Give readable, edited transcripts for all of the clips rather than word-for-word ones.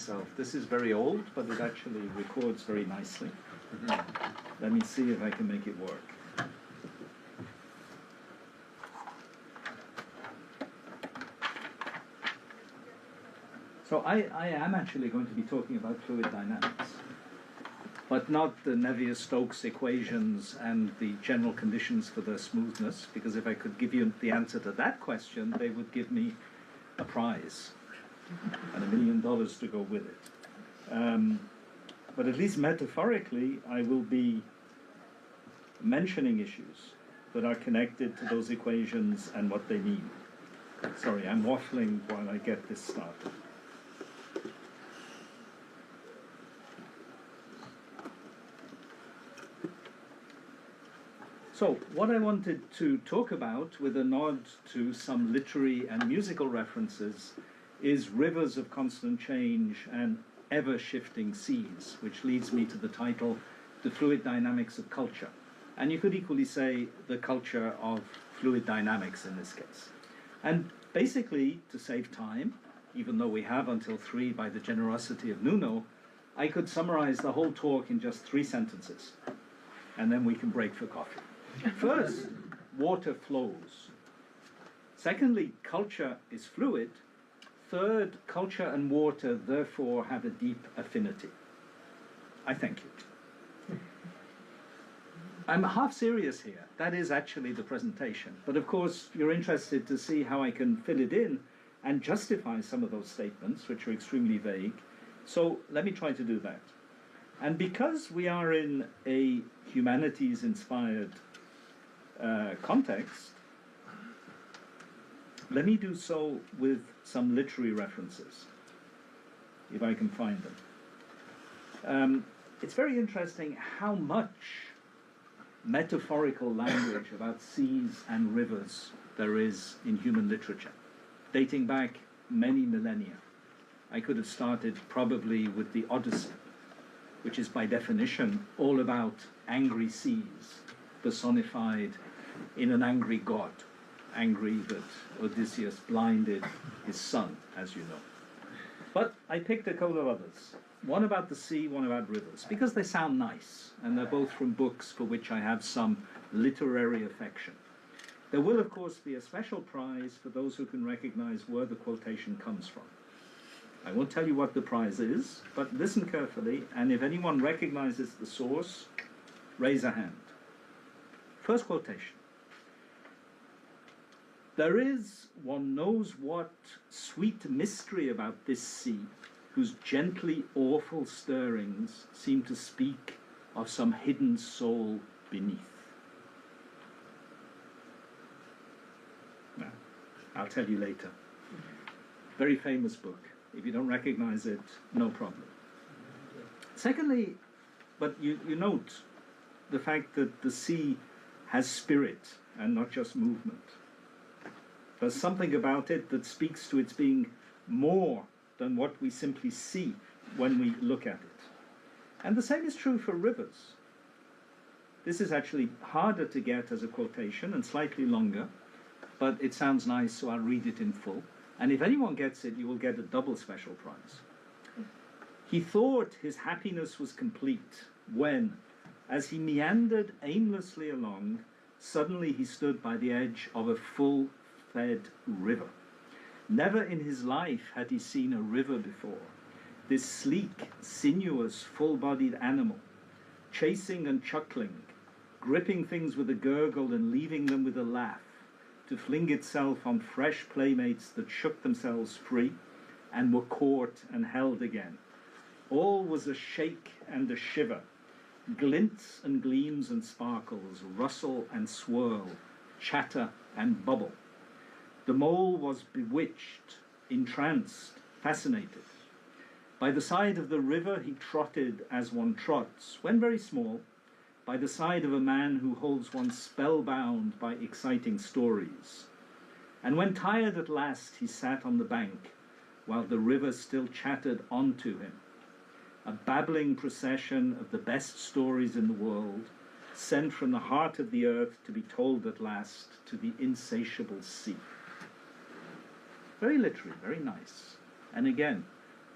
myself. This is very old, but it actually records very nicely. Let me see if I can make it work. So I am actually going to be talking about fluid dynamics, but not the Navier-Stokes equations and the general conditions for their smoothness, because if I could give you the answer to that question, they would give me a prize and $1 million to go with it. But at least metaphorically, I will be mentioning issues that are connected to those equations and what they mean. Sorry, I'm waffling while I get this started. So, what I wanted to talk about, with a nod to some literary and musical references, is rivers of constant change and ever-shifting seas, which leads me to the title, The Fluid Dynamics of Culture. And you could equally say the culture of fluid dynamics in this case. And basically, to save time, even though we have until 3 by the generosity of Nuno, I could summarize the whole talk in just 3 sentences, and then we can break for coffee. First, water flows. Secondly, culture is fluid. Third, culture and water therefore have a deep affinity. I thank you. I'm half serious here. That is actually the presentation. But of course, you're interested to see how I can fill it in and justify some of those statements, which are extremely vague. So let me try to do that. And because we are in a humanities-inspired context, let me do so with some literary references, if I can find them. It's very interesting how much metaphorical language about seas and rivers there is in human literature, dating back many millennia. I could have started probably with the Odyssey, which is by definition all about angry seas, personified in an angry god, angry that Odysseus blinded his son, as you know. But I picked a couple of others, one about the sea, one about rivers, because they sound nice, and they're both from books for which I have some literary affection. There will, of course, be a special prize for those who can recognize where the quotation comes from. I won't tell you what the prize is, but listen carefully, and if anyone recognizes the source, raise a hand. First quotation. There is, one knows what, sweet mystery about this sea, whose gently awful stirrings seem to speak of some hidden soul beneath. Now, I'll tell you later. Very famous book. If you don't recognize it, no problem. Secondly, but you note the fact that the sea has spirit and not just movement. There's something about it that speaks to its being more than what we simply see when we look at it. And the same is true for rivers. This is actually harder to get as a quotation and slightly longer, but it sounds nice, so I'll read it in full. And if anyone gets it, you will get a double special prize. He thought his happiness was complete when, as he meandered aimlessly along, suddenly he stood by the edge of a full-fed river. Never in his life had he seen a river before. This sleek, sinuous, full-bodied animal, chasing and chuckling, gripping things with a gurgle and leaving them with a laugh, to fling itself on fresh playmates that shook themselves free and were caught and held again. All was a shake and a shiver, glints and gleams and sparkles, rustle and swirl, chatter and bubble. The mole was bewitched, entranced, fascinated. By the side of the river he trotted as one trots, when very small, by the side of a man who holds one spellbound by exciting stories. And when tired at last, he sat on the bank, while the river still chattered on to him. A babbling procession of the best stories in the world, sent from the heart of the earth to be told at last to the insatiable sea. Very literary, very nice. And again,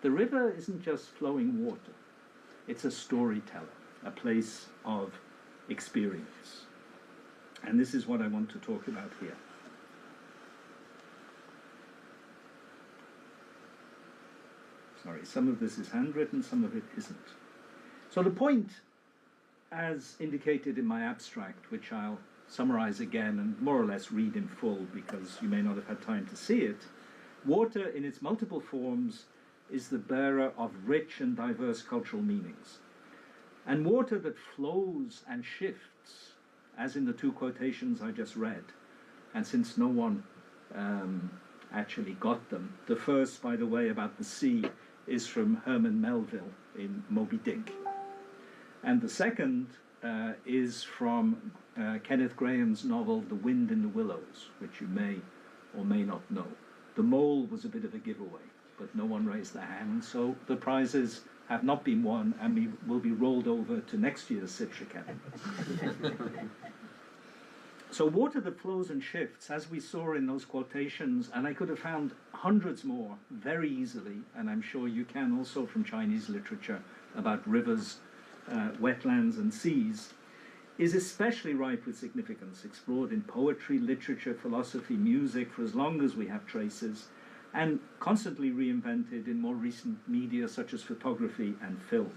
The river isn't just flowing water. It's a storyteller, a place of experience. And this is what I want to talk about here. Sorry, some of this is handwritten, some of it isn't. So the point, as indicated in my abstract, which I'll summarize again and more or less read in full because you may not have had time to see it, water in its multiple forms is the bearer of rich and diverse cultural meanings. And water that flows and shifts, as in the two quotations I just read, and since no one actually got them, the first, by the way, about the sea is from Herman Melville in Moby Dick. And the second is from Kenneth Grahame's novel The Wind in the Willows, which you may or may not know. The mole was a bit of a giveaway, but no one raised their hand, so the prizes have not been won and will be rolled over to next year's CIPSH Academy. So water that flows and shifts, as we saw in those quotations, and I could have found hundreds more very easily, and I'm sure you can also from Chinese literature about rivers, wetlands and seas, is especially ripe with significance, explored in poetry, literature, philosophy, music for as long as we have traces, and constantly reinvented in more recent media such as photography and film.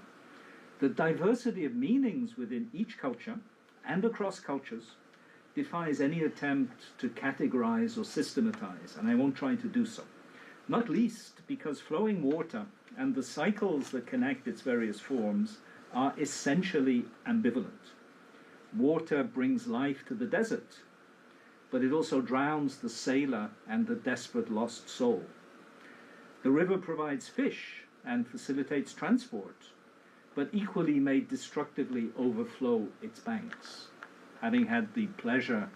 The diversity of meanings within each culture and across cultures defies any attempt to categorize or systematize, and I won't try to do so. Not least because flowing water and the cycles that connect its various forms are essentially ambivalent. Water brings life to the desert, but it also drowns the sailor and the desperate lost soul. The river provides fish and facilitates transport, but equally may destructively overflow its banks. Having had the pleasure,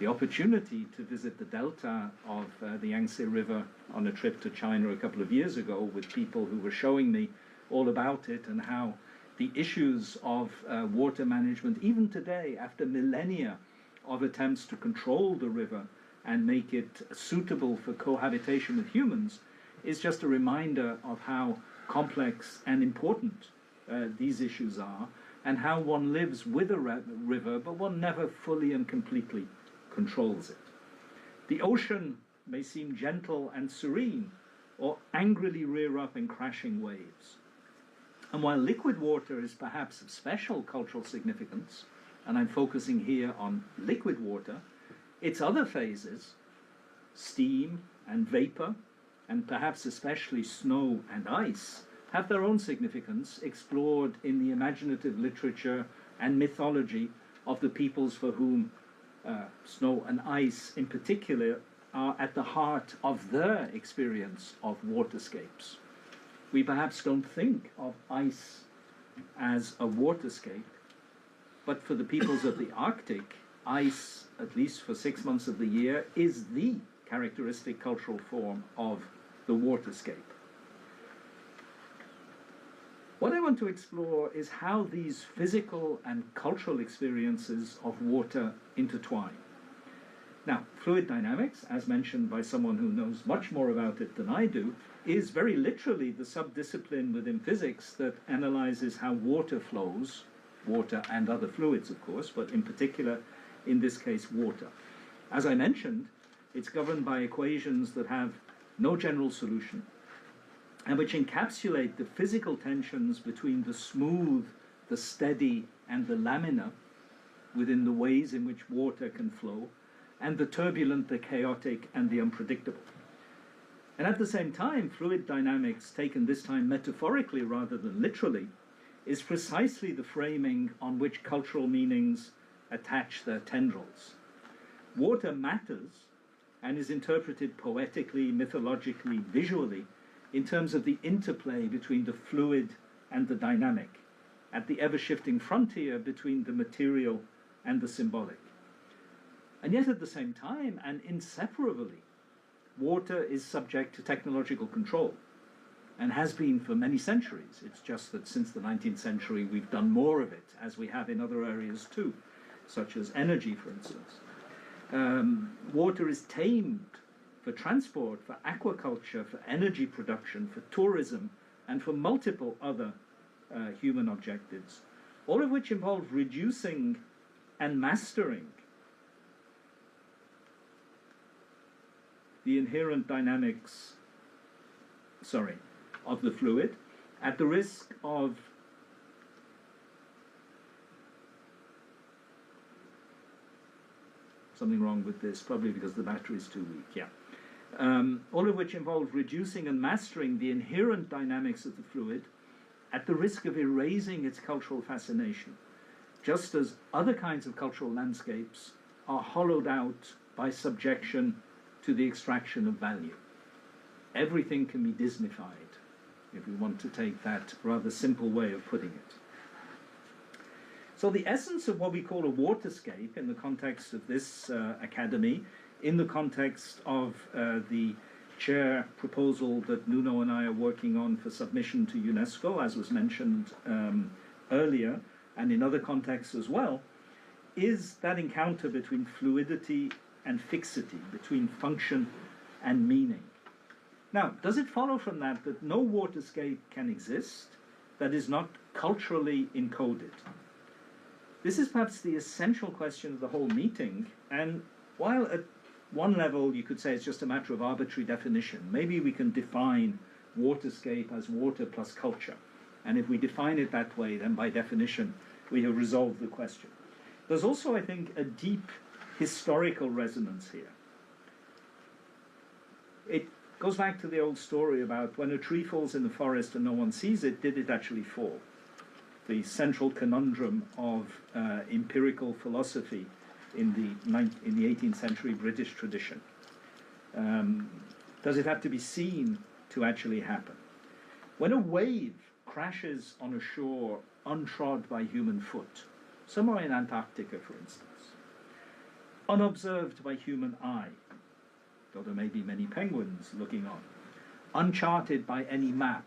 the opportunity to visit the delta of the Yangtze River on a trip to China a couple of years ago with people who were showing me all about it and how the issues of water management, even today, after millennia of attempts to control the river and make it suitable for cohabitation with humans, is just a reminder of how complex and important these issues are, and how one lives with a river, but one never fully and completely controls it. The ocean may seem gentle and serene, or angrily rear up in crashing waves. And while liquid water is perhaps of special cultural significance, and I'm focusing here on liquid water, its other phases, steam and vapor, and perhaps especially snow and ice, have their own significance explored in the imaginative literature and mythology of the peoples for whom snow and ice in particular are at the heart of their experience of waterscapes. We perhaps don't think of ice as a waterscape, but for the peoples of the Arctic, ice, at least for 6 months of the year, is the characteristic cultural form of the waterscape. What I want to explore is how these physical and cultural experiences of water intertwine. Now, fluid dynamics, as mentioned by someone who knows much more about it than I do, is very literally the subdiscipline within physics that analyzes how water flows, water and other fluids, of course, but in particular, in this case, water. As I mentioned, it's governed by equations that have no general solution, and which encapsulate the physical tensions between the smooth, the steady, and the laminar within the ways in which water can flow, and the turbulent, the chaotic, and the unpredictable. And at the same time, fluid dynamics, taken this time metaphorically rather than literally, is precisely the framing on which cultural meanings attach their tendrils. Water matters and is interpreted poetically, mythologically, visually, in terms of the interplay between the fluid and the dynamic, at the ever-shifting frontier between the material and the symbolic. And yet at the same time, and inseparably, water is subject to technological control, and has been for many centuries. It's just that since the 19th century we've done more of it, as we have in other areas too, such as energy, for instance. Water is tamed for transport, for aquaculture, for energy production, for tourism, and for multiple other human objectives, all of which involve reducing and mastering the inherent dynamics, of the fluid, at the risk of something wrong with this, probably because the battery is too weak, yeah. All of which involve reducing and mastering the inherent dynamics of the fluid at the risk of erasing its cultural fascination, just as other kinds of cultural landscapes are hollowed out by subjection to the extraction of value. Everything can be Disneyfied, if we want to take that rather simple way of putting it. So the essence of what we call a waterscape in the context of this academy, in the context of the chair proposal that Nuno and I are working on for submission to UNESCO, as was mentioned earlier, and in other contexts as well, is that encounter between fluidity and fixity, between function and meaning. Now, does it follow from that that no waterscape can exist that is not culturally encoded? This is perhaps the essential question of the whole meeting, and while at one level you could say it's just a matter of arbitrary definition, maybe we can define waterscape as water plus culture, and if we define it that way, then by definition we have resolved the question. There's also, I think, a deep historical resonance here. It goes back to the old story about when a tree falls in the forest and no one sees it, did it actually fall? The central conundrum of empirical philosophy in the 18th century British tradition. Does it have to be seen to actually happen? When a wave crashes on a shore untrod by human foot, somewhere in Antarctica, for instance, unobserved by human eye, though there may be many penguins looking on, uncharted by any map.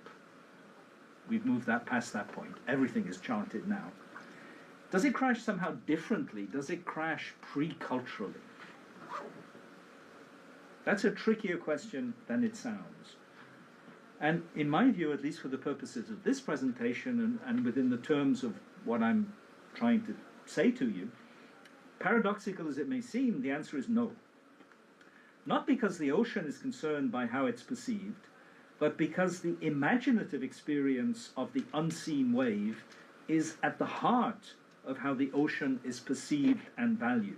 We've moved that past that point. Everything is charted now. Does it crash somehow differently? Does it crash pre-culturally? That's a trickier question than it sounds. And in my view, at least for the purposes of this presentation and within the terms of what I'm trying to say to you, paradoxical as it may seem, the answer is no. Not because the ocean is concerned by how it's perceived, but because the imaginative experience of the unseen wave is at the heart of how the ocean is perceived and valued,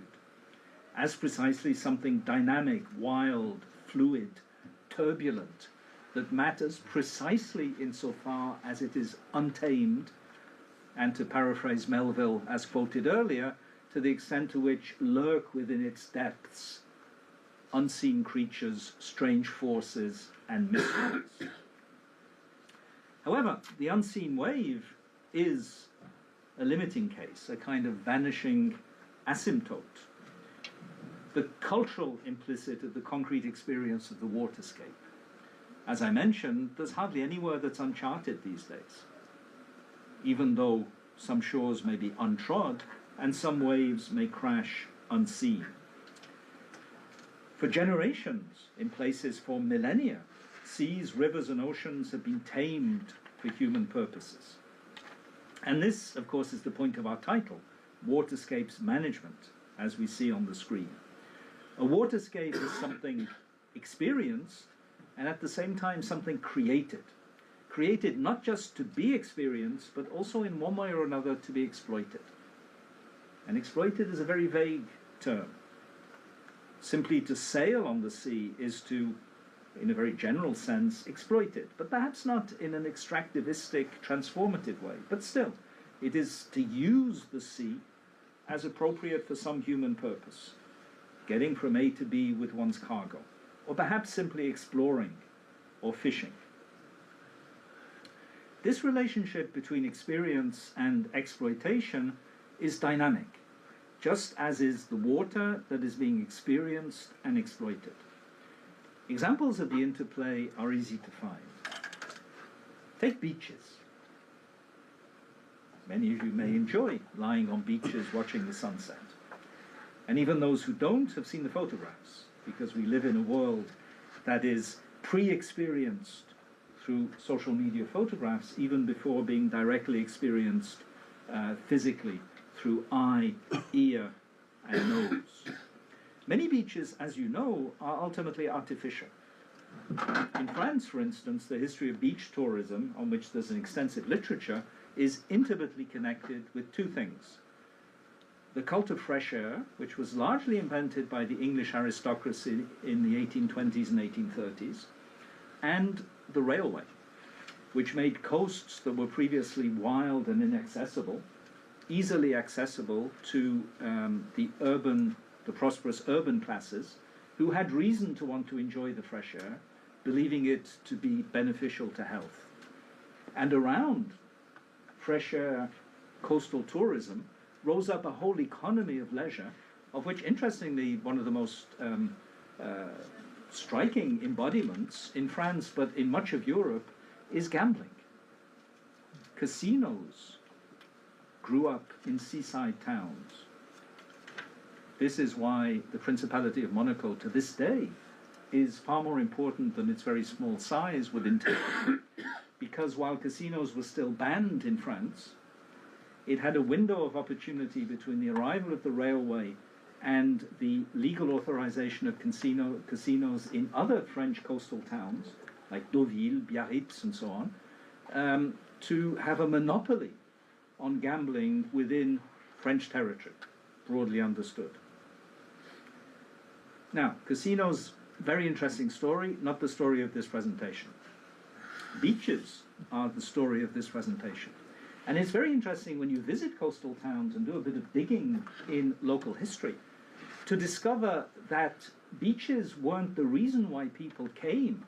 as precisely something dynamic, wild, fluid, turbulent, that matters precisely insofar as it is untamed, and to paraphrase Melville as quoted earlier, to the extent to which lurk within its depths unseen creatures, strange forces, and mysteries. However, the unseen wave is a limiting case, a kind of vanishing asymptote, the cultural implicit of the concrete experience of the waterscape. As I mentioned, there's hardly anywhere that's uncharted these days, even though some shores may be untrod and some waves may crash unseen. For generations, in places for millennia, seas, rivers, and oceans have been tamed for human purposes. And this, of course, is the point of our title, Waterscapes Management, as we see on the screen. A waterscape is something experienced, and at the same time something created. Created not just to be experienced, but also in one way or another to be exploited. And exploited is a very vague term. Simply to sail on the sea is to, in a very general sense, exploit it, but perhaps not in an extractivistic, transformative way. But still, it is to use the sea as appropriate for some human purpose, getting from A to B with one's cargo, or perhaps simply exploring or fishing. This relationship between experience and exploitation is dynamic, just as is the water that is being experienced and exploited. Examples of the interplay are easy to find. Take beaches. Many of you may enjoy lying on beaches watching the sunset. And even those who don't have seen the photographs, because we live in a world that is pre-experienced through social media photographs, even before being directly experienced physically through eye, ear, and nose. Many beaches, as you know, are ultimately artificial. In France, for instance, the history of beach tourism, on which there's an extensive literature, is intimately connected with two things. The cult of fresh air, which was largely invented by the English aristocracy in the 1820s and 1830s, and the railway, which made coasts that were previously wild and inaccessible, easily accessible to the prosperous urban classes, who had reason to want to enjoy the fresh air, believing it to be beneficial to health. And around fresh air coastal tourism rose up a whole economy of leisure, of which, interestingly, one of the most striking embodiments in France, but in much of Europe, is gambling. Casinos grew up in seaside towns. This is why the Principality of Monaco, to this day, is far more important than its very small size would entail. Because while casinos were still banned in France, it had a window of opportunity between the arrival of the railway and the legal authorization of casinos in other French coastal towns, like Deauville, Biarritz, and so on, to have a monopoly on gambling within French territory, broadly understood. Now, casinos, very interesting story, not the story of this presentation. Beaches are the story of this presentation. And it's very interesting when you visit coastal towns and do a bit of digging in local history to discover that beaches weren't the reason why people came.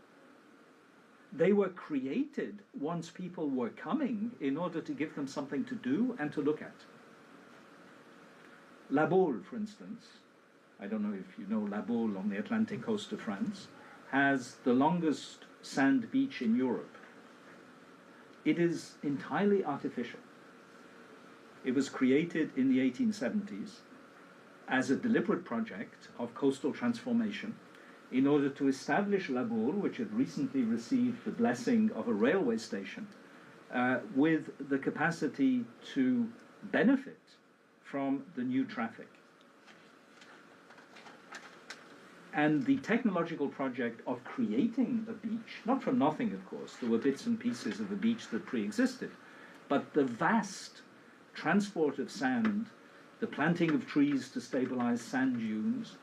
They were created once people were coming in order to give them something to do and to look at. La Baule, for instance, I don't know if you know La Baule on the Atlantic coast of France, has the longest sand beach in Europe. It is entirely artificial. It was created in the 1870s as a deliberate project of coastal transformation in order to establish La Baule, which had recently received the blessing of a railway station, with the capacity to benefit from the new traffic. And the technological project of creating a beach, not from nothing, of course, there were bits and pieces of the beach that pre-existed, but the vast transport of sand, the planting of trees to stabilize sand dunes,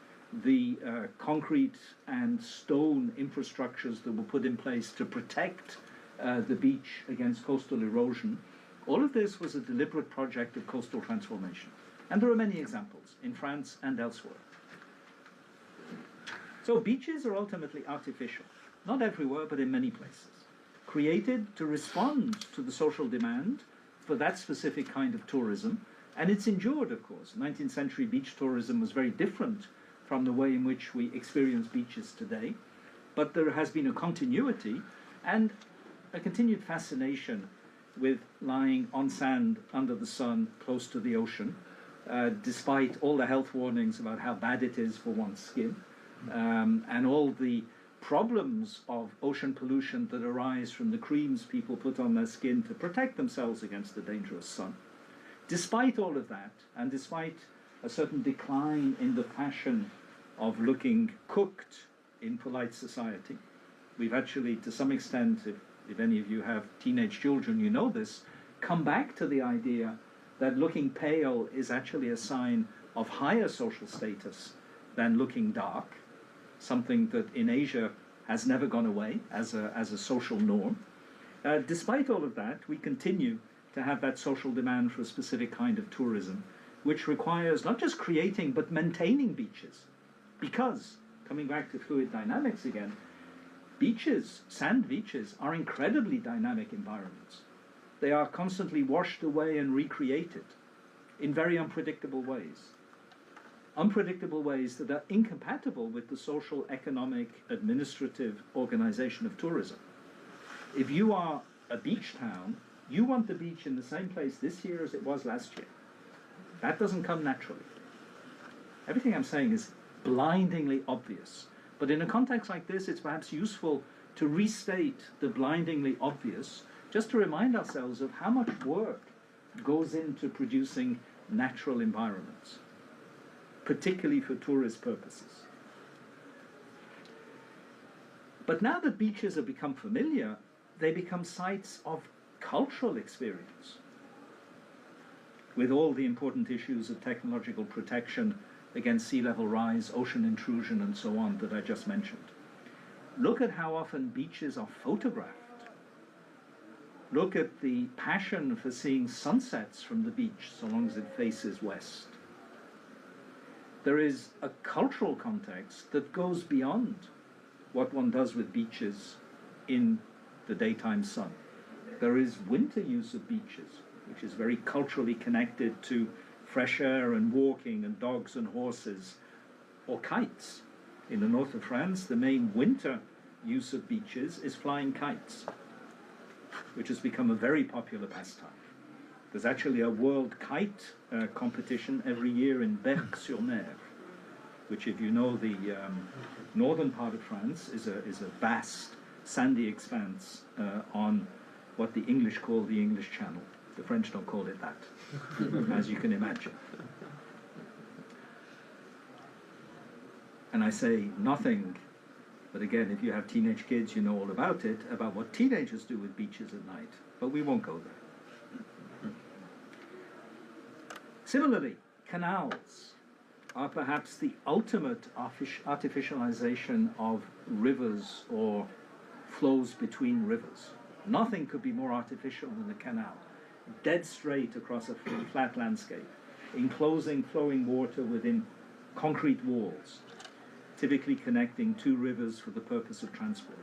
the concrete and stone infrastructures that were put in place to protect the beach against coastal erosion, all of this was a deliberate project of coastal transformation. And there are many examples in France and elsewhere. So beaches are ultimately artificial, not everywhere, but in many places, created to respond to the social demand for that specific kind of tourism, and it's endured, of course. 19th century beach tourism was very different from the way in which we experience beaches today, but there has been a continuity and a continued fascination with lying on sand under the sun close to the ocean, despite all the health warnings about how bad it is for one's skin. And all the problems of ocean pollution that arise from the creams people put on their skin to protect themselves against the dangerous sun. Despite all of that, and despite a certain decline in the fashion of looking cooked in polite society, we've actually, to some extent, if any of you have teenage children, you know this, come back to the idea that looking pale is actually a sign of higher social status than looking dark, something that in Asia has never gone away as a social norm. Despite all of that, we continue to have that social demand for a specific kind of tourism, which requires not just creating, but maintaining beaches. Because, coming back to fluid dynamics again, beaches, sand beaches, are incredibly dynamic environments. They are constantly washed away and recreated in very unpredictable ways. Unpredictable ways that are incompatible with the social, economic, administrative organization of tourism. If you are a beach town, you want the beach in the same place this year as it was last year. That doesn't come naturally. Everything I'm saying is blindingly obvious. But in a context like this, it's perhaps useful to restate the blindingly obvious, just to remind ourselves of how much work goes into producing natural environments, particularly for tourist purposes. But now that beaches have become familiar, they become sites of cultural experience, with all the important issues of technological protection against sea level rise, ocean intrusion, and so on that I just mentioned. Look at how often beaches are photographed. Look at the passion for seeing sunsets from the beach so long as it faces west. There is a cultural context that goes beyond what one does with beaches in the daytime sun. There is winter use of beaches, which is very culturally connected to fresh air and walking and dogs and horses, or kites. In the north of France, the main winter use of beaches is flying kites, which has become a very popular pastime. There's actually a world kite competition every year in Berck-sur-Mer, which, if you know the northern part of France, is a vast sandy expanse on what the English call the English Channel. The French don't call it that, as you can imagine. And I say nothing, but again, if you have teenage kids, you know all about it, about what teenagers do with beaches at night. But we won't go there. Similarly, canals are perhaps the ultimate artificialization of rivers or flows between rivers. Nothing could be more artificial than a canal. Dead straight across a flat landscape, enclosing flowing water within concrete walls, typically connecting two rivers for the purpose of transport.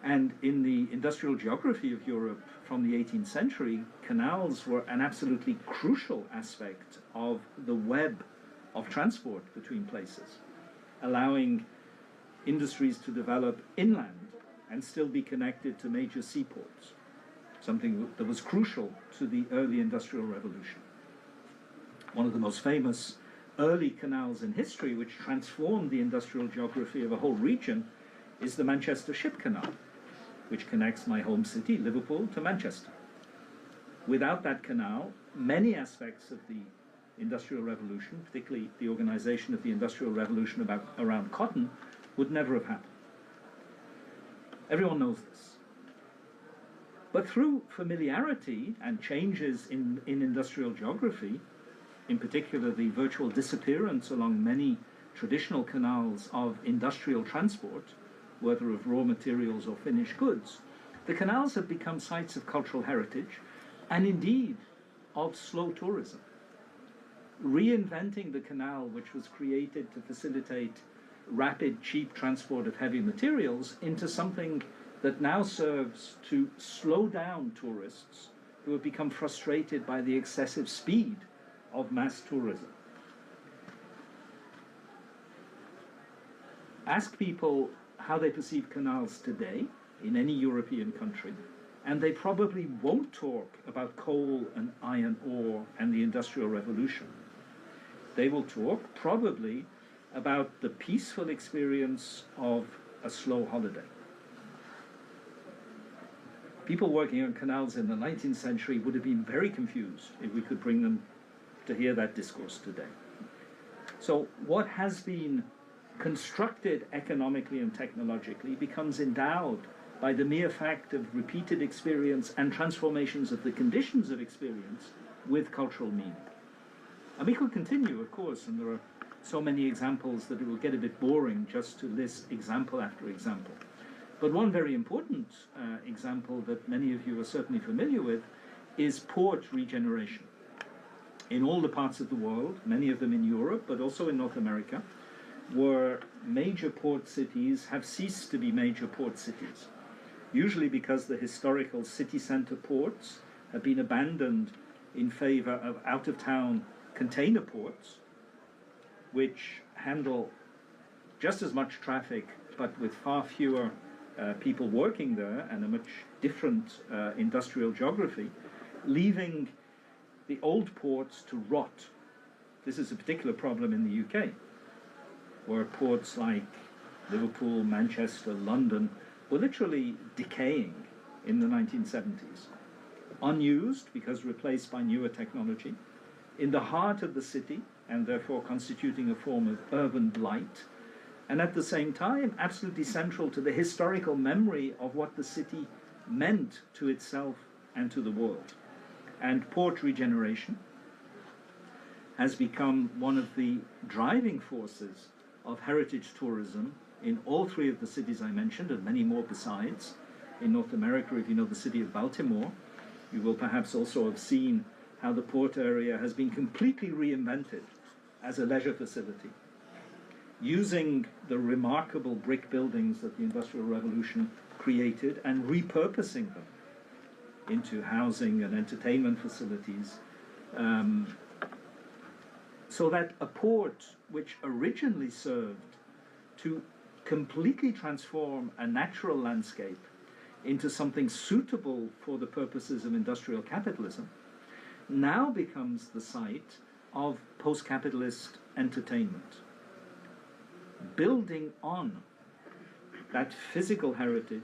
And in the industrial geography of Europe from the 18th century, canals were an absolutely crucial aspect of the web of transport between places, allowing industries to develop inland and still be connected to major seaports, something that was crucial to the early Industrial Revolution. One of the most famous early canals in history, which transformed the industrial geography of a whole region, is the Manchester Ship Canal, which connects my home city, Liverpool, to Manchester. Without that canal, many aspects of the Industrial Revolution, particularly the organization of the Industrial Revolution around cotton, would never have happened. Everyone knows this. But through familiarity and changes in industrial geography, in particular the virtual disappearance along many traditional canals of industrial transport, whether of raw materials or finished goods, the canals have become sites of cultural heritage and indeed of slow tourism. Reinventing the canal, which was created to facilitate rapid, cheap transport of heavy materials, into something that now serves to slow down tourists who have become frustrated by the excessive speed of mass tourism. Ask people how they perceive canals today in any European country, and they probably won't talk about coal and iron ore and the Industrial Revolution. They will talk probably about the peaceful experience of a slow holiday. People working on canals in the 19th century would have been very confused if we could bring them to hear that discourse today. So what has been constructed economically and technologically becomes endowed by the mere fact of repeated experience and transformations of the conditions of experience with cultural meaning. And we could continue, of course, and there are so many examples that it will get a bit boring just to list example after example. But one very important example that many of you are certainly familiar with is port regeneration. In all the parts of the world, many of them in Europe, but also in North America, where major port cities have ceased to be major port cities, usually because the historical city center ports have been abandoned in favor of out-of-town container ports, which handle just as much traffic, but with far fewer people working there and a much different industrial geography, leaving the old ports to rot. This is a particular problem in the UK, where ports like Liverpool, Manchester, London were literally decaying in the 1970s, unused because replaced by newer technology, in the heart of the city, and therefore constituting a form of urban blight, and at the same time absolutely central to the historical memory of what the city meant to itself and to the world. And port regeneration has become one of the driving forces of heritage tourism in all three of the cities I mentioned, and many more besides. In North America, if you know the city of Baltimore, you will perhaps also have seen how the port area has been completely reinvented as a leisure facility, using the remarkable brick buildings that the Industrial Revolution created and repurposing them into housing and entertainment facilities, so that a port which originally served to completely transform a natural landscape into something suitable for the purposes of industrial capitalism now becomes the site of post-capitalist entertainment, building on that physical heritage,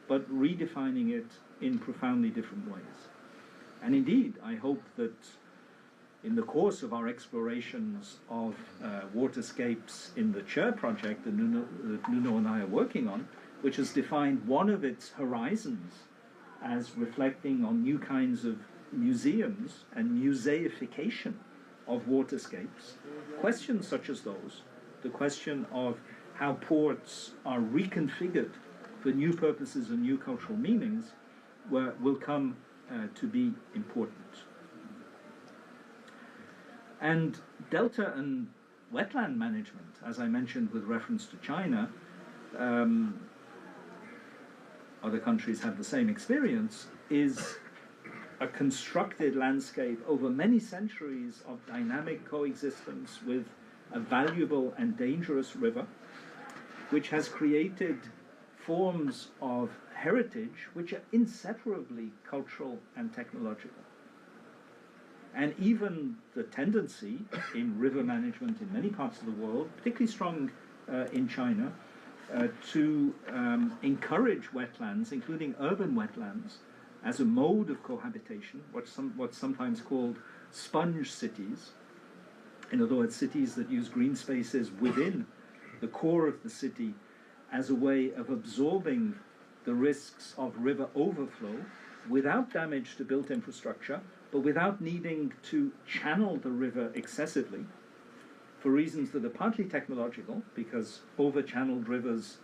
but redefining it in profoundly different ways. And indeed, I hope that in the course of our explorations of waterscapes in the Chair project that Nuno and I are working on, which has defined one of its horizons as reflecting on new kinds of museums and museification of waterscapes, questions such as those, the question of how ports are reconfigured for new purposes and new cultural meanings, will come to be important. And delta and wetland management, as I mentioned with reference to China, other countries have the same experience, is a constructed landscape over many centuries of dynamic coexistence with a valuable and dangerous river, which has created forms of heritage which are inseparably cultural and technological. And even the tendency in river management in many parts of the world, particularly strong in China, to encourage wetlands, including urban wetlands, as a mode of cohabitation, what's sometimes called sponge cities. In other words, cities that use green spaces within the core of the city as a way of absorbing the risks of river overflow without damage to built infrastructure, but without needing to channel the river excessively for reasons that are partly technological, because over-channeled rivers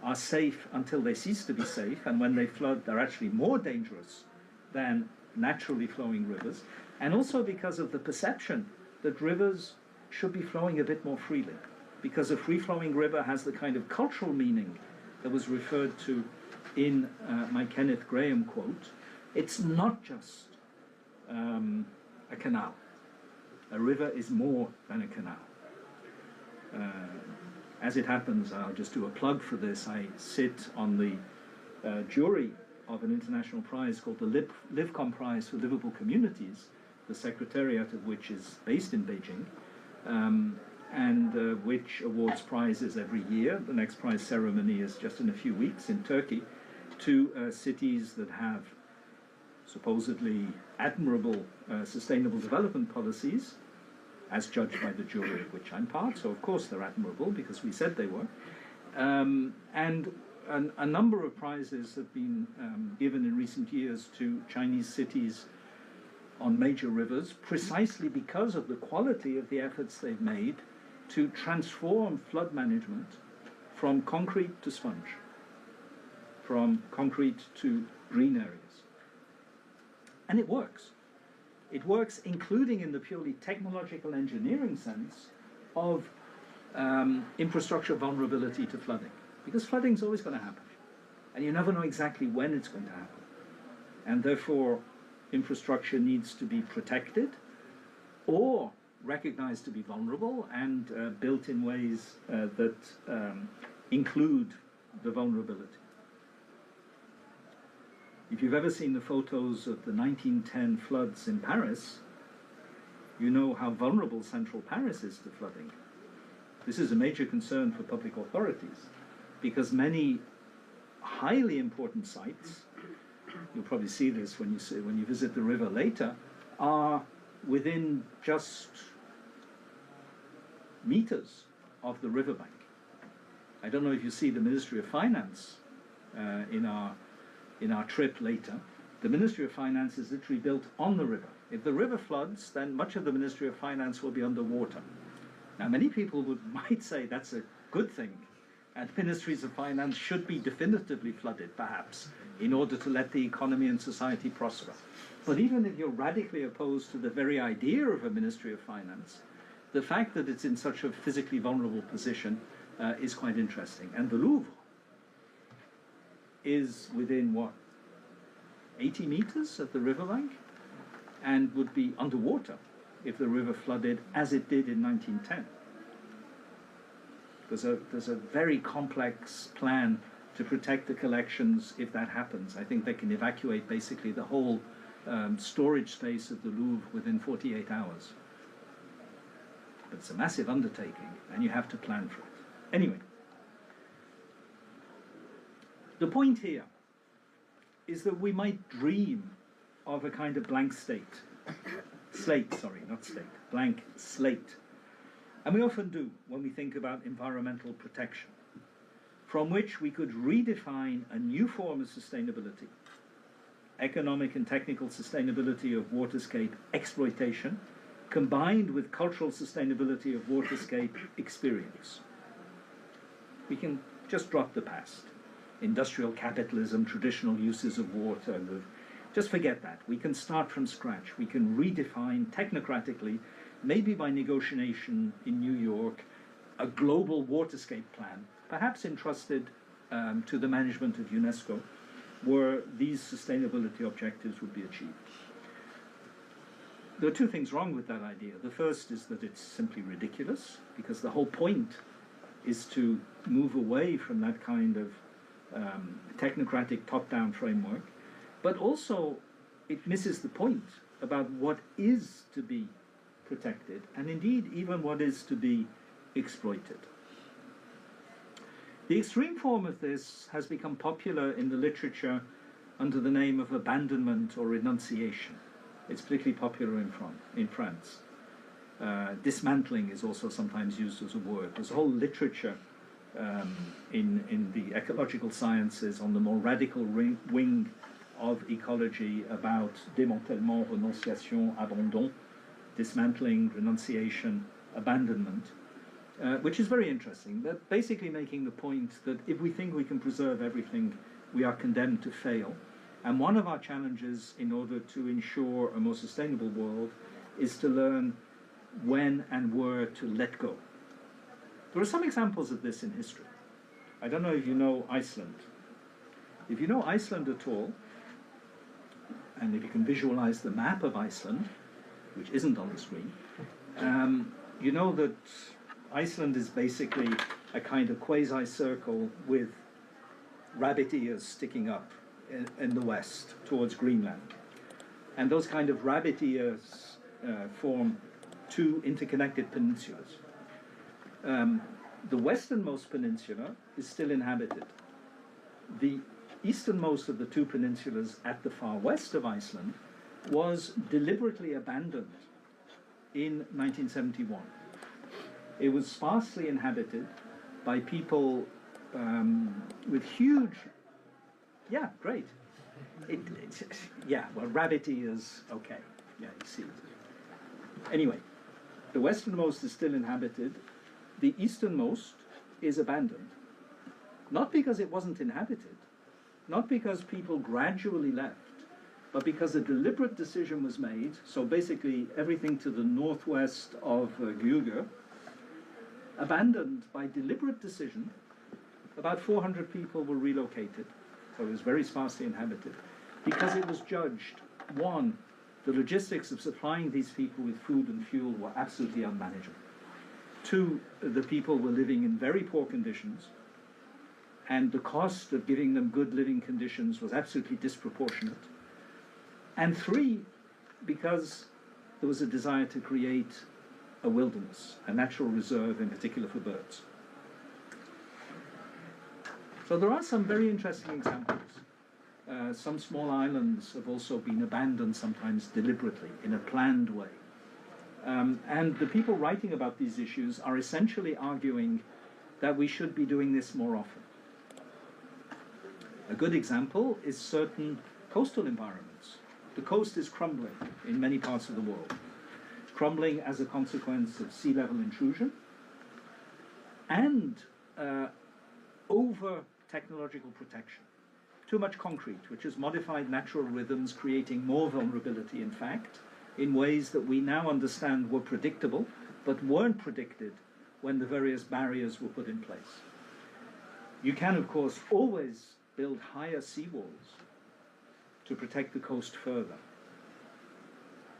are safe until they cease to be safe, and when they flood, they're actually more dangerous than naturally flowing rivers, and also because of the perception that rivers should be flowing a bit more freely, because a free-flowing river has the kind of cultural meaning that was referred to in my Kenneth Graham quote. It's not just a canal. A river is more than a canal. As it happens, I'll just do a plug for this, I sit on the jury of an international prize called the LivCom Prize for Livable Communities, the secretariat of which is based in Beijing, and which awards prizes every year. The next prize ceremony is just in a few weeks in Turkey, to cities that have supposedly admirable sustainable development policies, as judged by the jury of which I'm part, so of course they're admirable because we said they were. And a number of prizes have been given in recent years to Chinese cities on major rivers, precisely because of the quality of the efforts they've made to transform flood management from concrete to sponge, from concrete to green areas. And it works. It works, including in the purely technological engineering sense of infrastructure vulnerability to flooding. Because flooding is always going to happen. And you never know exactly when it's going to happen. And therefore, infrastructure needs to be protected or recognized to be vulnerable and built in ways that include the vulnerability. If you've ever seen the photos of the 1910 floods in Paris, you know how vulnerable central Paris is to flooding. This is a major concern for public authorities, because many highly important sites, you'll probably see this when you visit the river later, are within just meters of the riverbank. I don't know if you see the Ministry of Finance in our trip later. The Ministry of Finance is literally built on the river. If the river floods, then much of the Ministry of Finance will be underwater. Now, many people might say that's a good thing, and ministries of finance should be definitively flooded, perhaps, in order to let the economy and society prosper. But even if you're radically opposed to the very idea of a Ministry of Finance, the fact that it's in such a physically vulnerable position is quite interesting. And the Louvre is within, what, 80 meters of the riverbank, and would be underwater if the river flooded, as it did in 1910. There's a very complex plan to protect the collections if that happens. I think they can evacuate basically the whole storage space of the Louvre within 48 hours. But it's a massive undertaking, and you have to plan for it. Anyway, the point here is that we might dream of a kind of blank slate, blank slate. And we often do when we think about environmental protection, from which we could redefine a new form of sustainability, economic and technical sustainability of waterscape exploitation, combined with cultural sustainability of waterscape experience. We can just drop the past. Industrial capitalism, traditional uses of water, just forget that. We can start from scratch. We can redefine technocratically, maybe by negotiation in New York, a global waterscape plan, perhaps entrusted to the management of UNESCO, where these sustainability objectives would be achieved. There are two things wrong with that idea. The first is that it's simply ridiculous, because the whole point is to move away from that kind of technocratic top-down framework, but also it misses the point about what is to be protected, and indeed even what is to be exploited. The extreme form of this has become popular in the literature under the name of abandonment or renunciation. It's particularly popular in France. Dismantling is also sometimes used as a word. There's a whole literature in the ecological sciences on the more radical wing of ecology about démantèlement, renonciation, abandon, dismantling, renunciation, abandonment, which is very interesting. They're basically making the point that if we think we can preserve everything, we are condemned to fail. And one of our challenges in order to ensure a more sustainable world is to learn when and where to let go. There are some examples of this in history. I don't know if you know Iceland. If you know Iceland at all, and if you can visualize the map of Iceland, which isn't on the screen, you know that Iceland is basically a kind of quasi-circle with rabbit ears sticking up in the west towards Greenland. And those kind of rabbit ears form two interconnected peninsulas. The westernmost peninsula is still inhabited. The easternmost of the two peninsulas at the far west of Iceland was deliberately abandoned in 1971. It was sparsely inhabited by people with huge, yeah, great. Yeah, well, rabbit ears, okay, yeah, you see it. Anyway, the westernmost is still inhabited. The easternmost is abandoned. Not because it wasn't inhabited, not because people gradually left, but because a deliberate decision was made. So basically everything to the northwest of Gjögur, abandoned by deliberate decision. About 400 people were relocated, so it was very sparsely inhabited, because it was judged, one, the logistics of supplying these people with food and fuel were absolutely unmanageable. Two, the people were living in very poor conditions, and the cost of giving them good living conditions was absolutely disproportionate. And three, because there was a desire to create a wilderness, a natural reserve in particular for birds. So So there are some very interesting examples. Some small islands have also been abandoned, sometimes deliberately, in a planned way. And the people writing about these issues are essentially arguing that we should be doing this more often. A good example is certain coastal environments. The coast is crumbling in many parts of the world, crumbling as a consequence of sea level intrusion and over technological protection. Too much concrete, which has modified natural rhythms, creating more vulnerability, in fact, in ways that we now understand were predictable, but weren't predicted when the various barriers were put in place. You can, of course, always build higher seawalls to protect the coast further.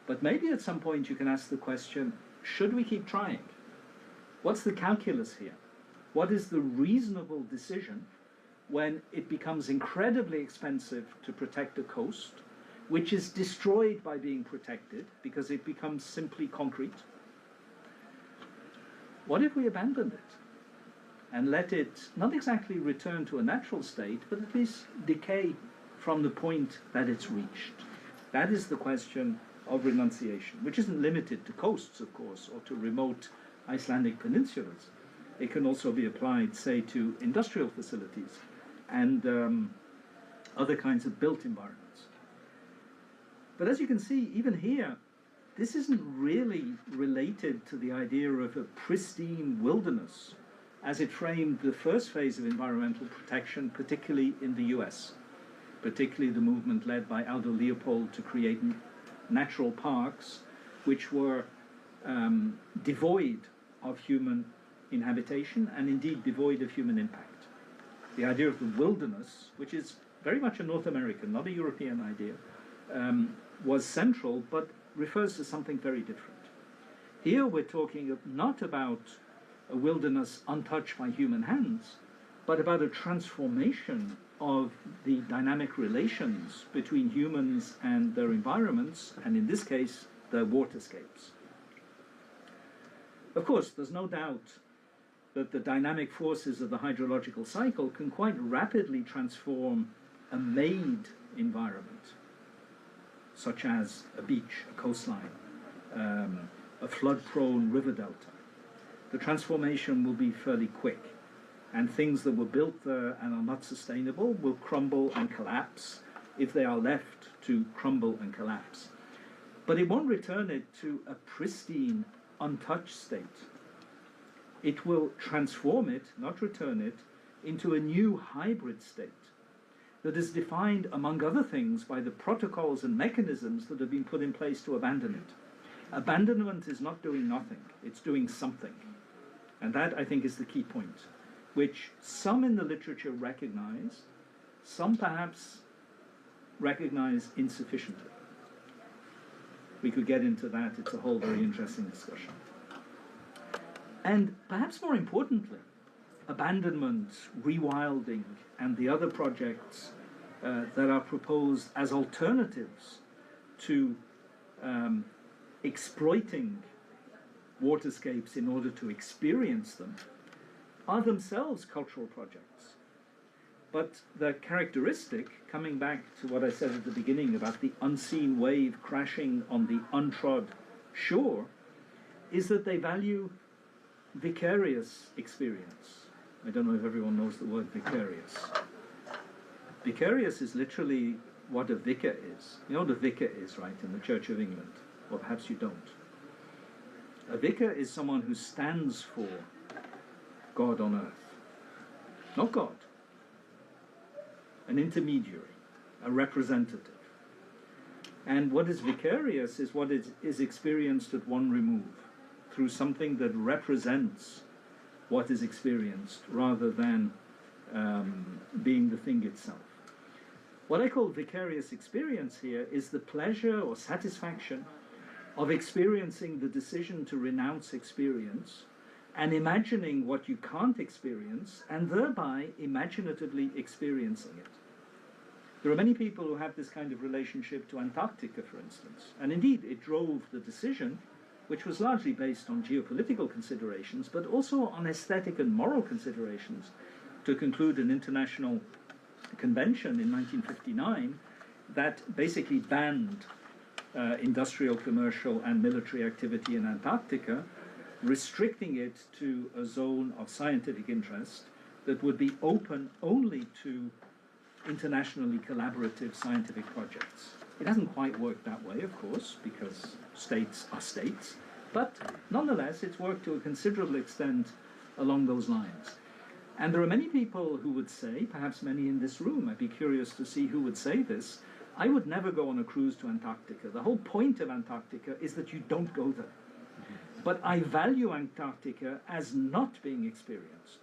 But maybe at some point you can ask the question, should we keep trying? What's the calculus here? What is the reasonable decision when it becomes incredibly expensive to protect a coast, which is destroyed by being protected because it becomes simply concrete? What if we abandoned it and let it not exactly return to a natural state, but at least decay from the point that it's reached? That is the question of renunciation, which isn't limited to coasts, of course, or to remote Icelandic peninsulas. It can also be applied, say, to industrial facilities and other kinds of built environments. But as you can see, even here, this isn't really related to the idea of a pristine wilderness as it framed the first phase of environmental protection, particularly in the US, particularly the movement led by Aldo Leopold to create natural parks which were devoid of human inhabitation and indeed devoid of human impact. The idea of the wilderness, which is very much a North American, not a European idea, was central, but refers to something very different. Here we're talking not about a wilderness untouched by human hands, but about a transformation of the dynamic relations between humans and their environments, and in this case, their waterscapes. Of course, there's no doubt that the dynamic forces of the hydrological cycle can quite rapidly transform a made environment, such as a beach, a coastline, a flood-prone river delta. The transformation will be fairly quick, and things that were built there and are not sustainable will crumble and collapse if they are left to crumble and collapse. But it won't return it to a pristine, untouched state. It will transform it, not return it, into a new hybrid state that is defined, among other things, by the protocols and mechanisms that have been put in place to abandon it. Abandonment is not doing nothing, it's doing something. And that, I think, is the key point, which some in the literature recognize, some perhaps recognize insufficiently. We could get into that, it's a whole very interesting discussion. And perhaps more importantly, abandonment, rewilding, and the other projects that are proposed as alternatives to exploiting waterscapes in order to experience them are themselves cultural projects. But the characteristic, coming back to what I said at the beginning about the unseen wave crashing on the untrod shore, is that they value vicarious experience. I don't know if everyone knows the word vicarious. Vicarious is literally what a vicar is. You know what a vicar is, right, in the Church of England? Or perhaps you don't. A vicar is someone who stands for God on earth. Not God. An intermediary, a representative. And what is vicarious is what is experienced at one remove, through something that represents what is experienced rather than being the thing itself. What I call vicarious experience here is the pleasure or satisfaction of experiencing the decision to renounce experience and imagining what you can't experience and thereby imaginatively experiencing it. There are many people who have this kind of relationship to Antarctica, for instance, and indeed it drove the decision, which was largely based on geopolitical considerations, but also on aesthetic and moral considerations, to conclude an international convention in 1959 that basically banned industrial, commercial, and military activity in Antarctica, restricting it to a zone of scientific interest that would be open only to internationally collaborative scientific projects. It hasn't quite worked that way, of course, because states are states, but nonetheless, it's worked to a considerable extent along those lines. And there are many people who would say, perhaps many in this room, I'd be curious to see who would say this, I would never go on a cruise to Antarctica. The whole point of Antarctica is that you don't go there. But I value Antarctica as not being experienced.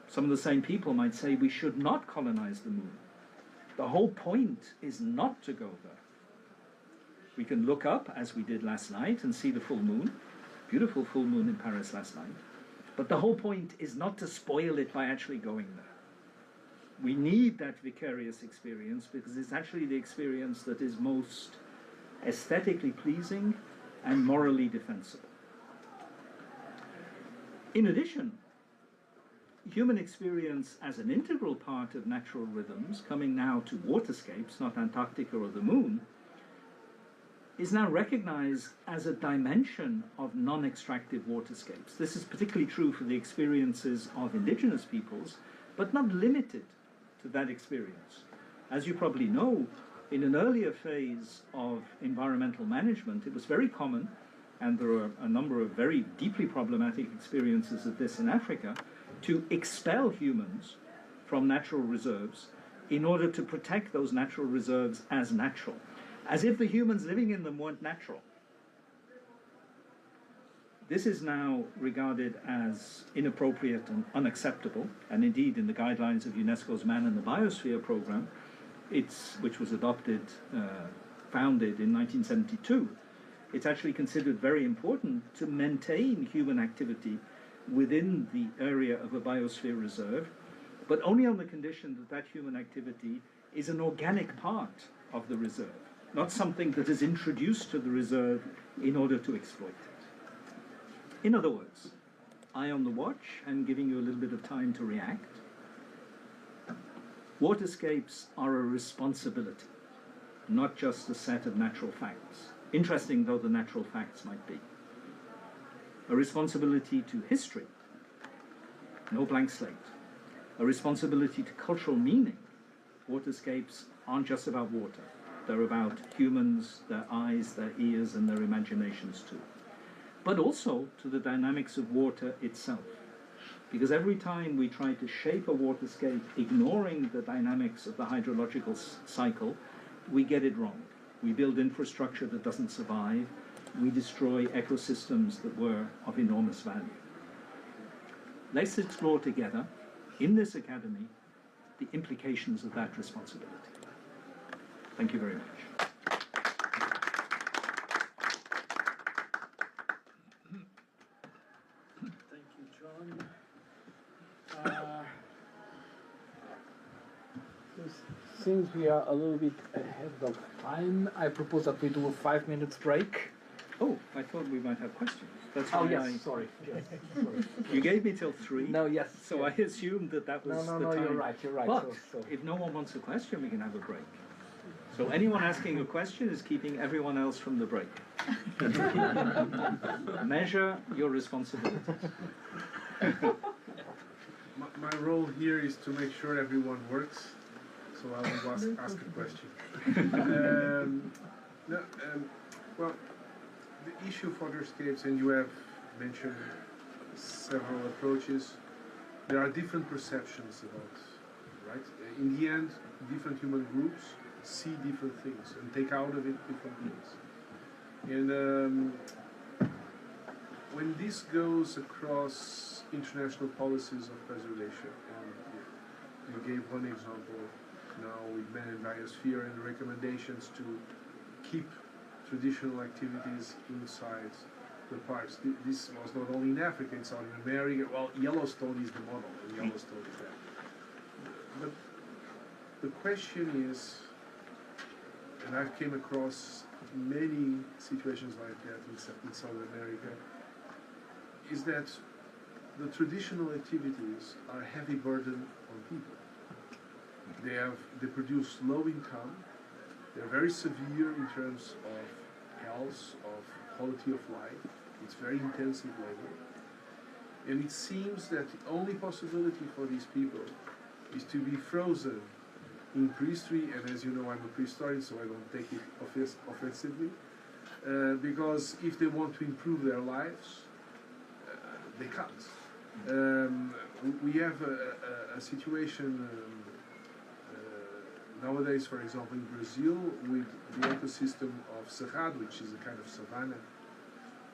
Some of the same people might say we should not colonize the moon. The whole point is not to go there. We can look up, as we did last night, and see the full moon. Beautiful full moon in Paris last night. But the whole point is not to spoil it by actually going there. We need that vicarious experience because it's actually the experience that is most aesthetically pleasing and morally defensible. In addition, human experience as an integral part of natural rhythms, coming now to waterscapes, not Antarctica or the moon, is now recognized as a dimension of non-extractive waterscapes. This is particularly true for the experiences of indigenous peoples, but not limited to that experience. As you probably know, in an earlier phase of environmental management, it was very common, and there are a number of very deeply problematic experiences of this in Africa, to expel humans from natural reserves in order to protect those natural reserves as natural, as if the humans living in them weren't natural. This is now regarded as inappropriate and unacceptable, and indeed in the guidelines of UNESCO's Man and the Biosphere program, which was founded in 1972, it's actually considered very important to maintain human activity within the area of a biosphere reserve, but only on the condition that that human activity is an organic part of the reserve, not something that is introduced to the reserve in order to exploit it. In other words, eye on the watch and giving you a little bit of time to react. Waterscapes are a responsibility, not just a set of natural facts, interesting though the natural facts might be. A responsibility to history, no blank slate. A responsibility to cultural meaning. Waterscapes aren't just about water. They're about humans, their eyes, their ears, and their imaginations too. But also to the dynamics of water itself. Because every time we try to shape a waterscape ignoring the dynamics of the hydrological cycle, we get it wrong. We build infrastructure that doesn't survive. We destroy ecosystems that were of enormous value. Let's explore together, in this academy, the implications of that responsibility. Thank you very much. Thank you, John. Since we are a little bit ahead of time, I propose that we do a 5 minutes break. Oh, I thought we might have questions. That's Oh why yes, sorry. Yes, sorry. You gave me till 3. No, yes. So yes. I assumed that that was the time. No, you're right. But if no one wants a question, we can have a break. So anyone asking a question is keeping everyone else from the break. Measure your responsibilities. My role here is to make sure everyone works, so I will ask a question. Well, the issue of waterscapes, and you have mentioned several approaches, there are different perceptions about, right? In the end, different human groups see different things and take out of it different things. And when this goes across international policies of preservation, and you gave one example now with Man and Biosphere and the recommendations to keep traditional activities inside the parks. This was not only in Africa, in South America. Well, Yellowstone is the model, and Yellowstone is that. But the question is, and I've came across many situations like that in South America, is that the traditional activities are a heavy burden on people. They produce low income, they're very severe in terms of health, of quality of life, it's very intensive labor. And it seems that the only possibility for these people is to be frozen in prehistory, and as you know, I'm a prehistorian, so I don't take it offensively, because if they want to improve their lives, they can't. We have a situation nowadays, for example, in Brazil, with the ecosystem of Cerrado, which is a kind of savanna.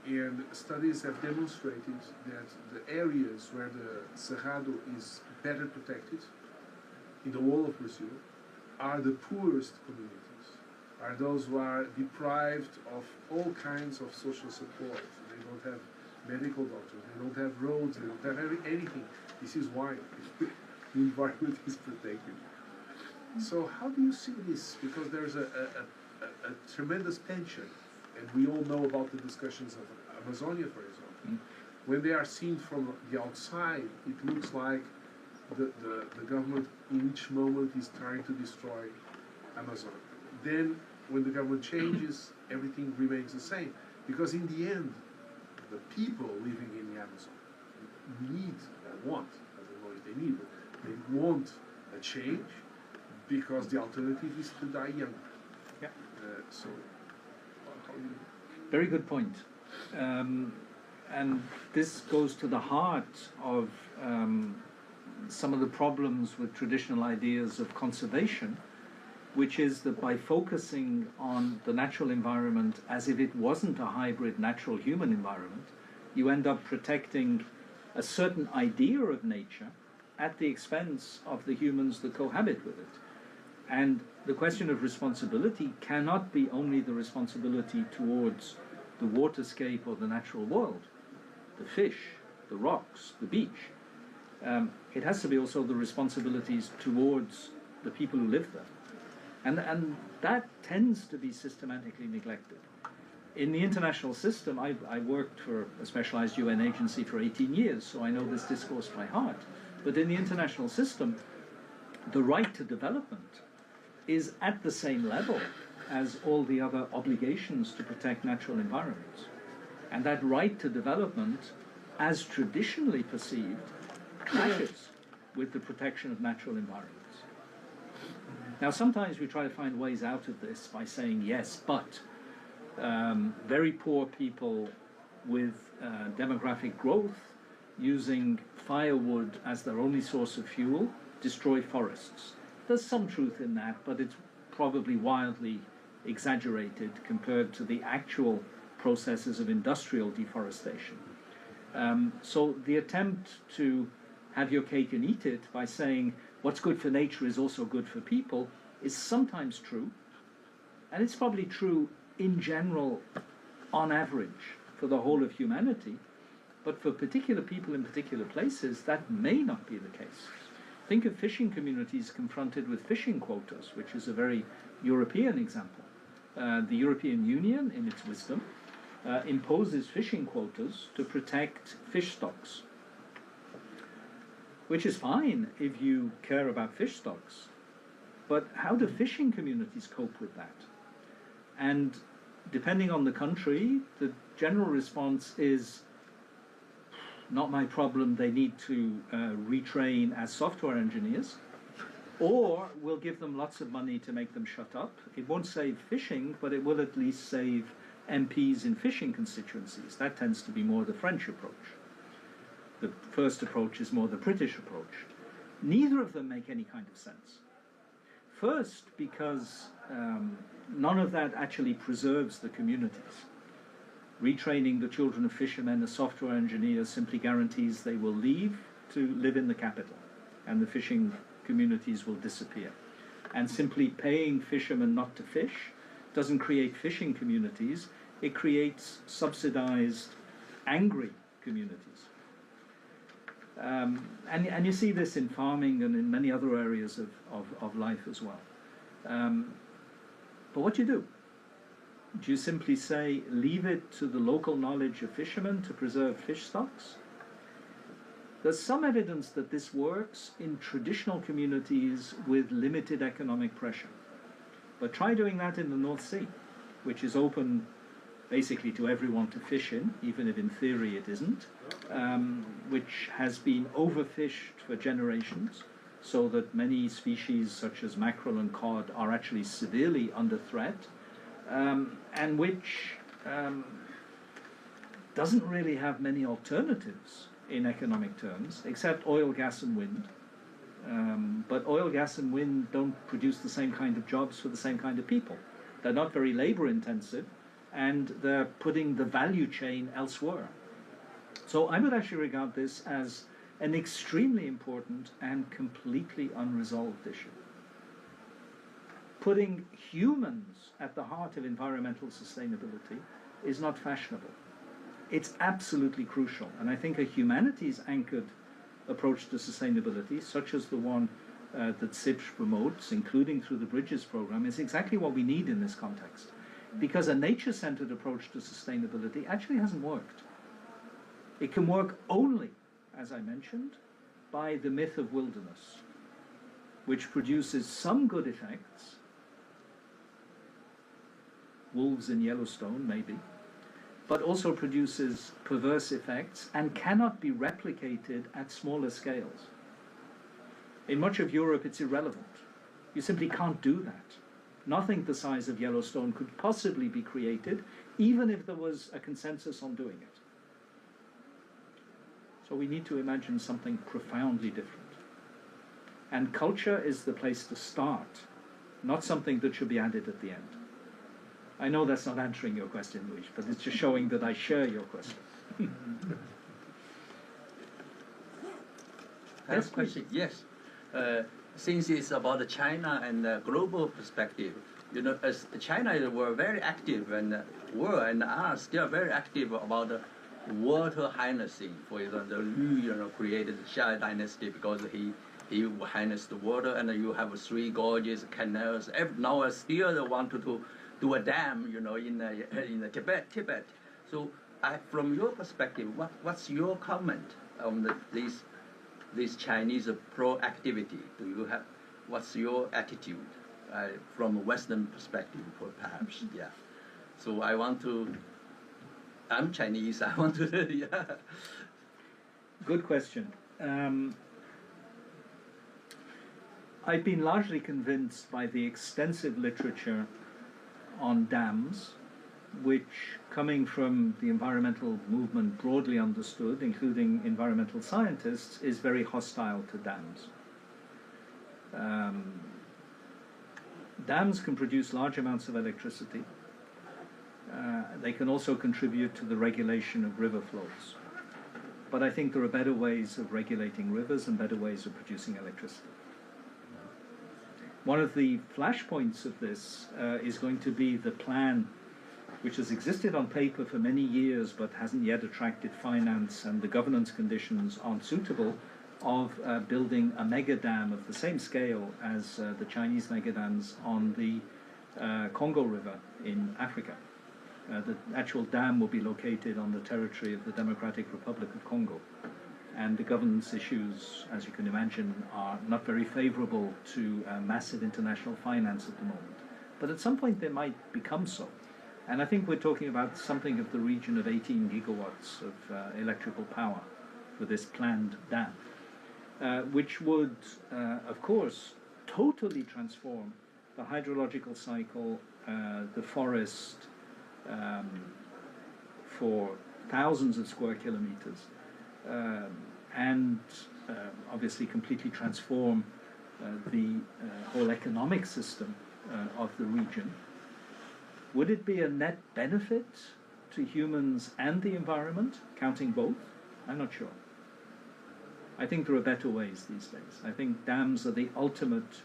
And studies have demonstrated that the areas where the Cerrado is better protected in the whole of Brazil are the poorest communities, are those who are deprived of all kinds of social support. They don't have medical doctors, they don't have roads, they don't have anything. This is why the environment is protected. So how do you see this? Because there's a tremendous tension, and we all know about the discussions of Amazonia, for example. When they are seen from the outside, it looks like the government in each moment is trying to destroy Amazon. Then, when the government changes, everything remains the same. Because in the end, the people living in the Amazon need, or want, I don't know if they need, but they want a change, because the alternative is to die young. Yeah. So, how do you... Very good point. And this goes to the heart of some of the problems with traditional ideas of conservation, which is that by focusing on the natural environment as if it wasn't a hybrid natural-human environment, you end up protecting a certain idea of nature at the expense of the humans that cohabit with it. And the question of responsibility cannot be only the responsibility towards the waterscape or the natural world, the fish, the rocks, the beach. It has to be also the responsibilities towards the people who live there. And that tends to be systematically neglected. In the international system, I worked for a specialized UN agency for 18 years, so I know this discourse by heart. But in the international system, the right to development is at the same level as all the other obligations to protect natural environments. And that right to development, as traditionally perceived, clashes with the protection of natural environments. Now, sometimes we try to find ways out of this by saying, yes, but very poor people with demographic growth using firewood as their only source of fuel destroy forests. There's some truth in that, but it's probably wildly exaggerated compared to the actual processes of industrial deforestation. So the attempt to have your cake and eat it by saying what's good for nature is also good for people is sometimes true, and it's probably true in general, on average, for the whole of humanity, but for particular people in particular places, that may not be the case. Think of fishing communities confronted with fishing quotas, which is a very European example. The European Union, in its wisdom, imposes fishing quotas to protect fish stocks, which is fine if you care about fish stocks. But how do fishing communities cope with that? And depending on the country, the general response is, not my problem, they need to retrain as software engineers, or we'll give them lots of money to make them shut up. It won't save fishing, but it will at least save MPs in fishing constituencies. That tends to be more the French approach. The first approach is more the British approach. Neither of them make any kind of sense. First, because none of that actually preserves the communities. Retraining the children of fishermen as software engineers simply guarantees they will leave to live in the capital, and the fishing communities will disappear. And simply paying fishermen not to fish doesn't create fishing communities, it creates subsidized, angry communities. And you see this in farming and in many other areas of life as well. But what do? Do you simply say, leave it to the local knowledge of fishermen to preserve fish stocks? There's some evidence that this works in traditional communities with limited economic pressure. But try doing that in the North Sea, which is open basically to everyone to fish in, even if in theory it isn't, which has been overfished for generations, so that many species such as mackerel and cod are actually severely under threat, and which doesn't really have many alternatives in economic terms, except oil, gas and wind. But oil, gas and wind don't produce the same kind of jobs for the same kind of people. They're not very labor intensive, and they're putting the value chain elsewhere. So I would actually regard this as an extremely important and completely unresolved issue. Putting humans at the heart of environmental sustainability is not fashionable. It's absolutely crucial, and I think a humanities-anchored approach to sustainability, such as the one that CIPSH promotes, including through the Bridges program, is exactly what we need in this context. Because a nature-centered approach to sustainability actually hasn't worked. It can work only, as I mentioned, by the myth of wilderness, which produces some good effects, wolves in Yellowstone maybe, but also produces perverse effects and cannot be replicated at smaller scales. In much of Europe, it's irrelevant. You simply can't do that. Nothing the size of Yellowstone could possibly be created, even if there was a consensus on doing it. So we need to imagine something profoundly different. And culture is the place to start, not something that should be added at the end. I know that's not answering your question, Luis, but it's just showing that I share your question. Yes, question. Yes. Since it's about China and the global perspective, you know, as China were very active and were and are still very active about the water harnessing. For example, Liu, created the Xia dynasty because he harnessed the water, and you have 3 gorges, canals. Now still they want to do a dam, in the Tibet. So, from your perspective, what's your comment on this Chinese proactivity? What's your attitude from a Western perspective, perhaps? Yeah. So I'm Chinese. I want to. Yeah. Good question. I've been largely convinced by the extensive literature on dams, which, coming from the environmental movement broadly understood, including environmental scientists, is very hostile to dams. Dams can produce large amounts of electricity. They can also contribute to the regulation of river flows. But I think there are better ways of regulating rivers and better ways of producing electricity. One of the flashpoints of this is going to be the plan which has existed on paper for many years but hasn't yet attracted finance, and the governance conditions aren't suitable, of building a mega dam of the same scale as the Chinese mega dams on the Congo River in Africa. The actual dam will be located on the territory of the Democratic Republic of Congo. And the governance issues, as you can imagine, are not very favorable to massive international finance at the moment. But at some point they might become so. And I think we're talking about something of the region of 18 gigawatts of electrical power for this planned dam, which would, of course, totally transform the hydrological cycle, the forest, for thousands of square kilometers, and obviously completely transform the whole economic system of the region. Would it be a net benefit to humans and the environment, counting both? I'm not sure. I think there are better ways these days. I think dams are the ultimate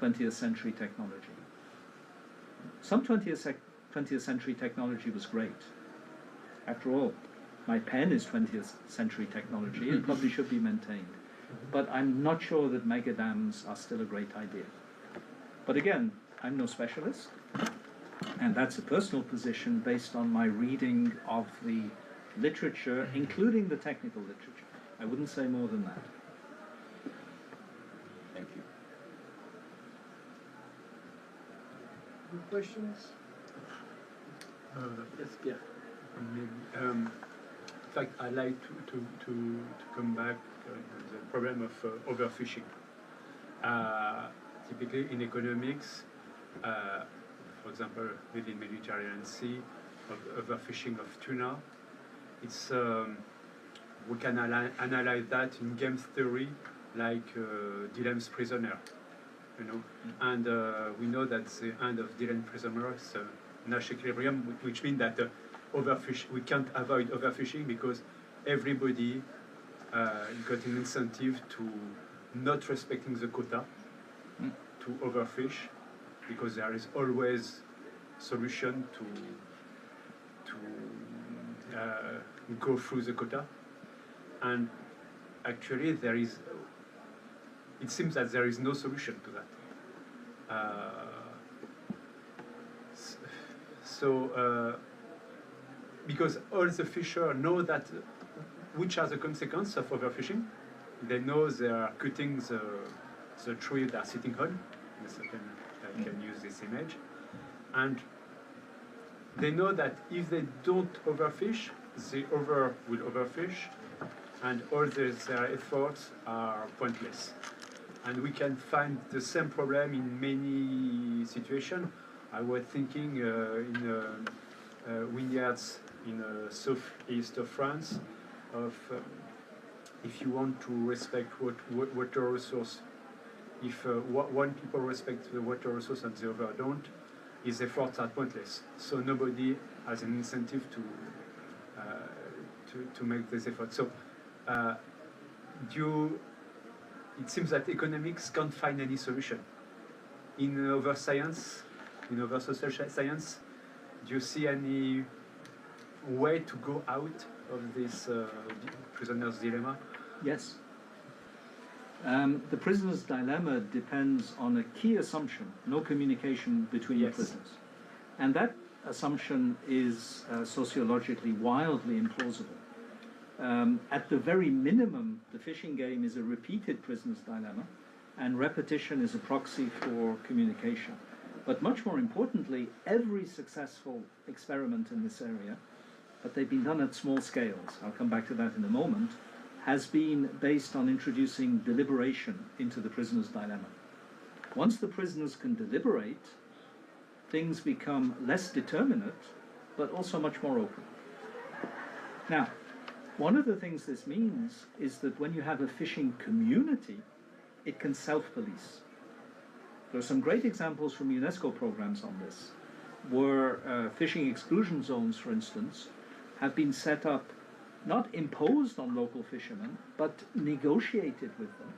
20th century technology. Some 20th century technology was great. After all, my pen is 20th century technology and probably should be maintained. But I'm not sure that mega dams are still a great idea. But again, I'm no specialist, and that's a personal position based on my reading of the literature, including the technical literature. I wouldn't say more than that. Thank you. Good questions? Yes, Pierre. Maybe. In fact, I'd like to come back to the problem of overfishing. Typically in economics, for example, within Mediterranean Sea, of overfishing of tuna, it's we can analyze that in game theory like Dylan's prisoner, you know, and we know that the end of Dylan's prisoner is Nash equilibrium, which means that we can't avoid overfishing because everybody got an incentive to not respecting the quota, to overfish, because there is always solution to go through the quota. And actually it seems that there is no solution to that. Because all the fishers know that which are the consequences of overfishing. They know they are cutting the tree they are sitting on. I can use this image. And they know that if they don't overfish, the other will overfish, and all their efforts are pointless. And we can find the same problem in many situations. I was thinking in vineyards in southeast of France, of if you want to respect water resource, if one people respect the water resource and the other don't, his efforts are pointless. So nobody has an incentive to make this effort. So it seems that economics can't find any solution. In other science, in other social science, do you see any way to go out of this prisoner's dilemma? Yes. The prisoner's dilemma depends on a key assumption: no communication between the prisoners. And that assumption is sociologically wildly implausible. At the very minimum, the fishing game is a repeated prisoner's dilemma, and repetition is a proxy for communication. But much more importantly, every successful experiment in this area, but they've been done at small scales, I'll come back to that in a moment, has been based on introducing deliberation into the prisoner's dilemma. Once the prisoners can deliberate, things become less determinate, but also much more open. Now, one of the things this means is that when you have a fishing community, it can self-police. There are some great examples from UNESCO programs on this, where fishing exclusion zones, for instance, have been set up, not imposed on local fishermen, but negotiated with them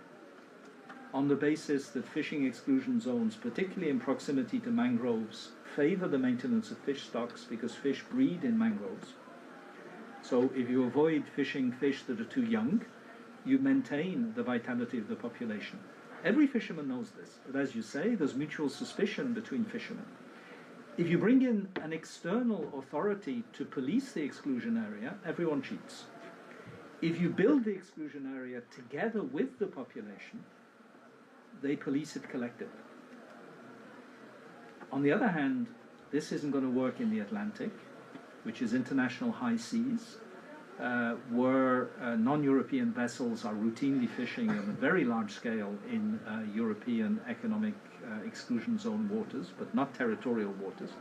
on the basis that fishing exclusion zones, particularly in proximity to mangroves, favor the maintenance of fish stocks because fish breed in mangroves. So if you avoid fishing fish that are too young, you maintain the vitality of the population. Every fisherman knows this, but as you say, there's mutual suspicion between fishermen. If you bring in an external authority to police the exclusion area, everyone cheats. If you build the exclusion area together with the population, they police it collectively. On the other hand, this isn't going to work in the Atlantic, which is international high seas, where non-European vessels are routinely fishing on a very large scale in European economic exclusion zone waters, but not territorial waters.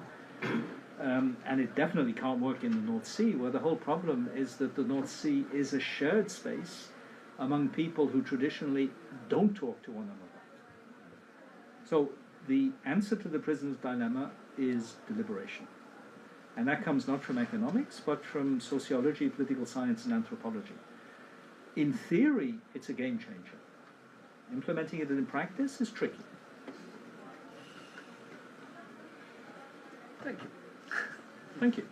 And it definitely can't work in the North Sea, where the whole problem is that the North Sea is a shared space among people who traditionally don't talk to one another. So the answer to the prisoner's dilemma is deliberation. And that comes not from economics, but from sociology, political science, and anthropology. In theory, it's a game changer. Implementing it in practice is tricky. Thank you. Thank you.